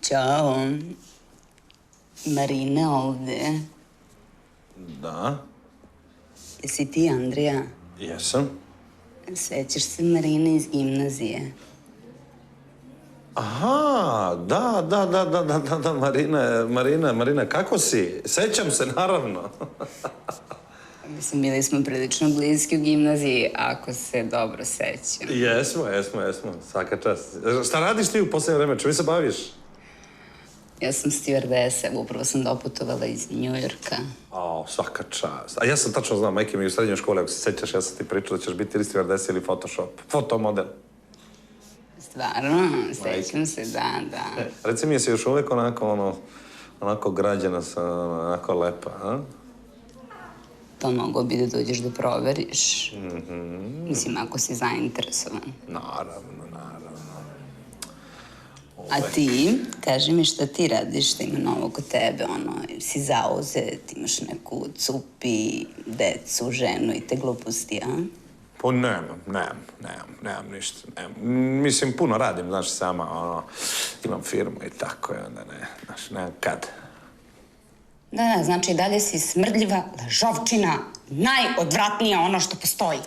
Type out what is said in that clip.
Ćao. Marina ovde. Da, Jesi ti Andrija? jesam. Sećaš se Marine iz gimnazije? Aha, da, Marina, kako si? Sećam se, naravno. Mislim, bili smo prilično bliski u gimnaziji, ako se dobro sećam. Jesmo, svaka čast. Šta radiš ti u posljednje vreme? Čemu se baviš? Ja sam stewardesa, upravo sam doputovala iz Njujorka. Svaka čast. A ja sam tačno znao, majke mi u srednjoj školi, ako se sećaš, ja sam ti pričao da ćeš biti ili stewardesa ili Photoshop. Fotomodel. Stvarno? Sećam se, da. Reci mi, jesi još uvek onako građana, onako lepa, a? To mogo bi da dođeš da proveriš. Mislim, ako si zainteresovan. Naravno. A ti, kaži mi šta ti radiš, šta ima novo kod tebe, si zauzet, imaš neku cupi, decu, ženu i te gluposti, a? Pa nemam ništa. Mislim, puno radim, znaš, sama, imam firmu i tako, i onda nemam kad. Da, znači i dalje si smrdljiva lažovčina, najodvratnija ono što postoji.